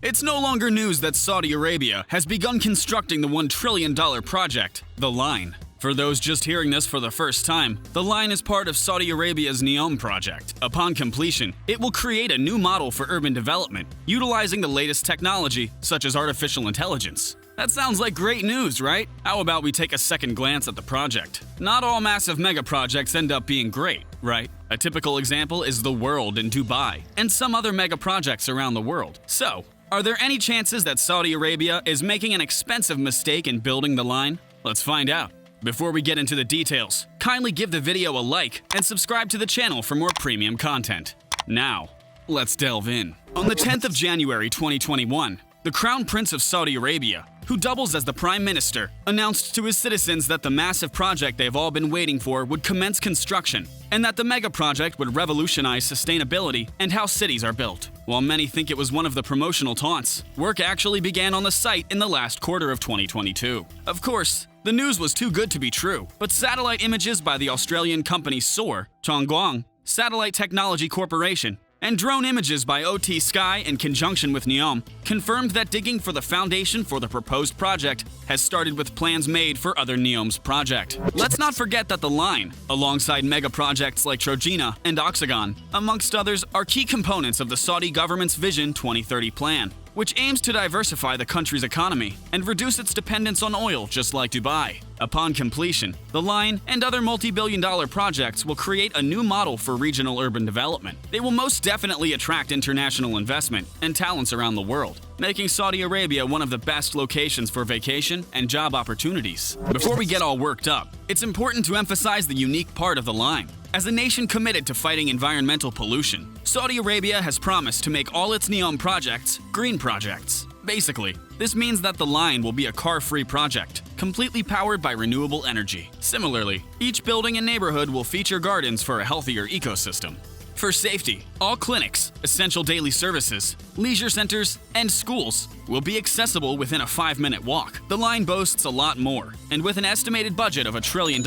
It's no longer news that Saudi Arabia has begun constructing the $1 trillion project, the Line. For those just hearing this for the first time, the Line is part of Saudi Arabia's Neom project. Upon completion, it will create a new model for urban development, utilizing the latest technology, such as artificial intelligence. That sounds like great news, right? How about we take a second glance at the project? Not all massive mega projects end up being great, right? A typical example is the World in Dubai, and some other mega projects around the world. So, are there any chances that Saudi Arabia is making an expensive mistake in building the Line? Let's find out. Before we get into the details, kindly give the video a like and subscribe to the channel for more premium content. Now, let's delve in. On the 10th of January 2021, the Crown Prince of Saudi Arabia, who doubles as the Prime Minister, announced to his citizens that the massive project they've all been waiting for would commence construction, and that the mega project would revolutionize sustainability and how cities are built. While many think it was one of the promotional taunts, work actually began on the site in the last quarter of 2022. Of course, the news was too good to be true, but satellite images by the Australian company SOAR, Chongguang Satellite Technology Corporation, and drone images by OT Sky in conjunction with Neom confirmed that digging for the foundation for the proposed project has started with plans made for other Neom's project. Let's not forget that the Line, alongside mega projects like Trojena and Oxagon, amongst others, are key components of the Saudi government's Vision 2030 plan, which aims to diversify the country's economy and reduce its dependence on oil just like Dubai. Upon completion, the Line and other multi-billion-dollar projects will create a new model for regional urban development. They will most definitely attract international investment and talents around the world, making Saudi Arabia one of the best locations for vacation and job opportunities. Before we get all worked up, it's important to emphasize the unique part of the Line. As a nation committed to fighting environmental pollution, Saudi Arabia has promised to make all its Neom projects green projects. Basically, this means that the Line will be a car-free project, completely powered by renewable energy. Similarly, each building and neighborhood will feature gardens for a healthier ecosystem. For safety, all clinics, essential daily services, leisure centers, and schools will be accessible within a 5-minute walk. The Line boasts a lot more, and with an estimated budget of $1 trillion,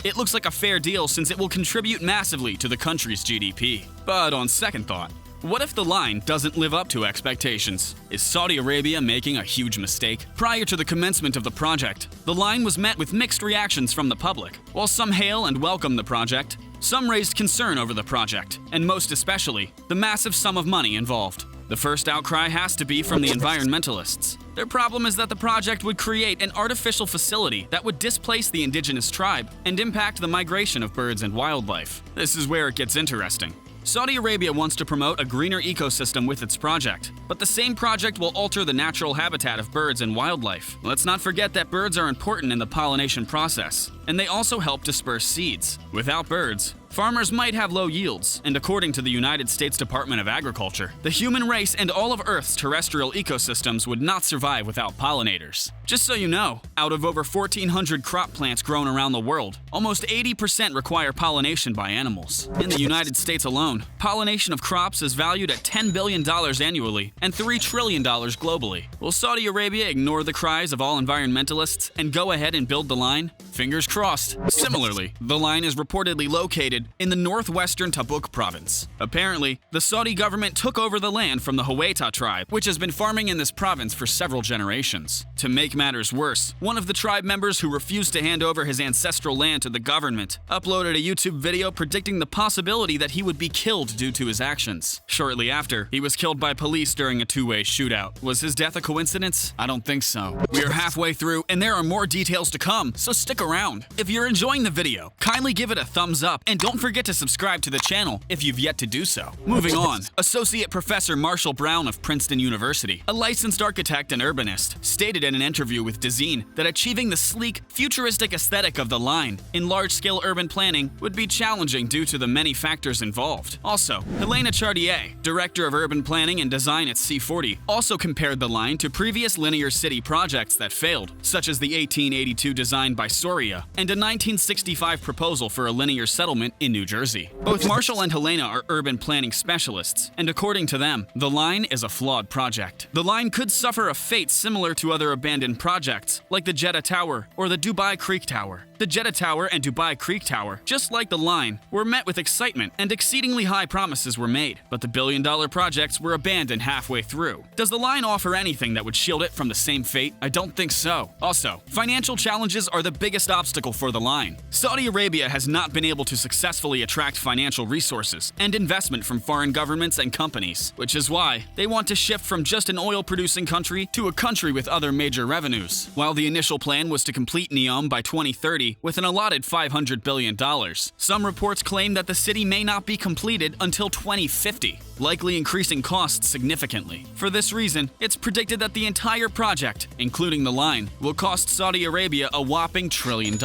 it looks like a fair deal since it will contribute massively to the country's GDP. But on second thought, what if the Line doesn't live up to expectations? Is Saudi Arabia making a huge mistake? Prior to the commencement of the project, the Line was met with mixed reactions from the public. While some hail and welcome the project, some raised concern over the project, and most especially, the massive sum of money involved. The first outcry has to be from the environmentalists. Their problem is that the project would create an artificial facility that would displace the indigenous tribe and impact the migration of birds and wildlife. This is where it gets interesting. Saudi Arabia wants to promote a greener ecosystem with its project, but the same project will alter the natural habitat of birds and wildlife. Let's not forget that birds are important in the pollination process, and they also help disperse seeds. Without birds, farmers might have low yields, and according to the United States Department of Agriculture, the human race and all of Earth's terrestrial ecosystems would not survive without pollinators. Just so you know, out of over 1,400 crop plants grown around the world, almost 80% require pollination by animals. In the United States alone, pollination of crops is valued at $10 billion annually and $3 trillion globally. Will Saudi Arabia ignore the cries of all environmentalists and go ahead and build the Line? Fingers crossed. Similarly, the Line is reportedly located in the northwestern Tabuk province. Apparently, the Saudi government took over the land from the Huwaita tribe, which has been farming in this province for several generations. To make matters worse, one of the tribe members who refused to hand over his ancestral land to the government uploaded a YouTube video predicting the possibility that he would be killed due to his actions. Shortly after, he was killed by police during a two-way shootout. Was his death a coincidence? I don't think so. We are halfway through, and there are more details to come, so stick around. If you're enjoying the video, kindly give it a thumbs up, and don't forget to subscribe to the channel if you've yet to do so. Moving on, Associate Professor Marshall Brown of Princeton University, a licensed architect and urbanist, stated in an interview with Dezeen that achieving the sleek, futuristic aesthetic of the Line in large-scale urban planning would be challenging due to the many factors involved. Also, Helena Chartier, Director of Urban Planning and Design at C40, also compared the Line to previous linear city projects that failed, such as the 1882 design by Soria and a 1965 proposal for a linear settlement in New Jersey. Both Marshall and Helena are urban planning specialists, and according to them, the Line is a flawed project. The Line could suffer a fate similar to other abandoned projects, like the Jeddah Tower or the Dubai Creek Tower. The Jeddah Tower and Dubai Creek Tower, just like the line, were met with excitement and exceedingly high promises were made, but the billion-dollar projects were abandoned halfway through. Does the line offer anything that would shield it from the same fate? I don't think so. Also, financial challenges are the biggest obstacle for the line. Saudi Arabia has not been able to successfully attract financial resources and investment from foreign governments and companies, which is why they want to shift from just an oil-producing country to a country with other major revenues. While the initial plan was to complete Neom by 2030 with an allotted $500 billion, some reports claim that the city may not be completed until 2050, likely increasing costs significantly. For this reason, it's predicted that the entire project, including the line, will cost Saudi Arabia a whopping $1 trillion.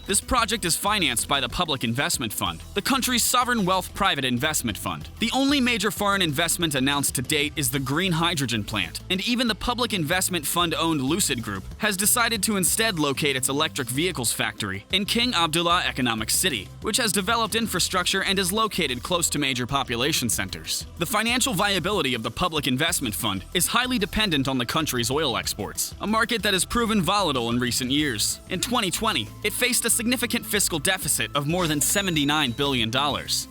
This project is financed by the Public Investment Fund, the country's sovereign wealth private investment fund. The only major foreign investment announced to date is the green hydrogen plant, and even the Public Investment Fund-owned Lucid Group has decided to instead locate its electric vehicles factory in King Abdullah Economic City, which has developed infrastructure and is located close to major population centers. The financial viability of the Public Investment Fund is highly dependent on the country's oil exports, a market that has proven volatile in recent years. In 2020, it faced a significant fiscal deficit of more than $79 billion,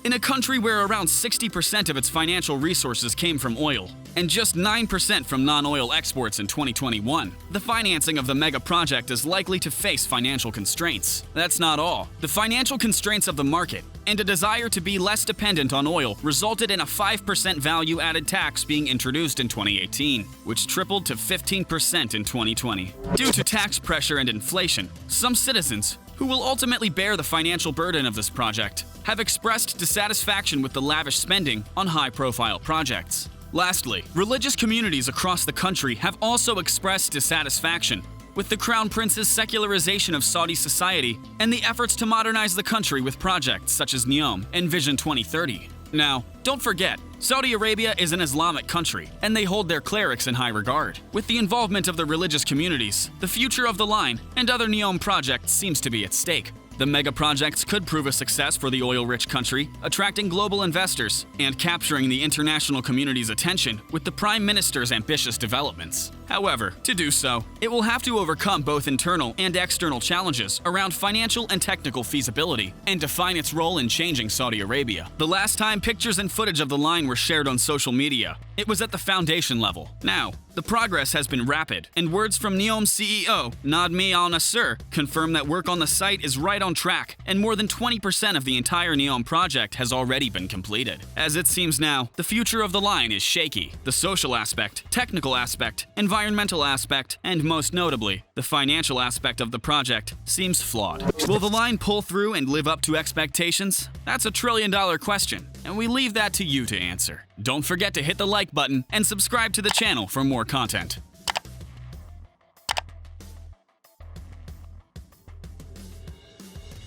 in a country where around 60% of its financial resources came from oil, and just 9% from non-oil exports in 2021. The financing of the mega project is likely to face financial constraints. That's not all. The financial constraints of the market and a desire to be less dependent on oil resulted in a 5% value-added tax being introduced in 2018, which tripled to 15% in 2020. Due to tax pressure and inflation, some citizens, who will ultimately bear the financial burden of this project, have expressed dissatisfaction with the lavish spending on high-profile projects. Lastly, religious communities across the country have also expressed dissatisfaction with the Crown Prince's secularization of Saudi society and the efforts to modernize the country with projects such as Neom and Vision 2030. Now, don't forget, Saudi Arabia is an Islamic country, and they hold their clerics in high regard. With the involvement of the religious communities, the future of the line and other Neom projects seems to be at stake. The mega projects could prove a success for the oil-rich country, attracting global investors and capturing the international community's attention with the Prime Minister's ambitious developments. However, to do so, it will have to overcome both internal and external challenges around financial and technical feasibility and define its role in changing Saudi Arabia. The last time pictures and footage of the line were shared on social media, it was at the foundation level. Now, the progress has been rapid, and words from Neom's CEO, Nadmi Al-Nasser, confirm that work on the site is right on track, and more than 20% of the entire Neom project has already been completed. As it seems now, the future of the line is shaky. The social aspect, technical aspect, environmental aspect, and most notably, the financial aspect of the project seems flawed. Will the line pull through and live up to expectations? That's a $1 trillion question, and we leave that to you to answer. Don't forget to hit the like button and subscribe to the channel for more content.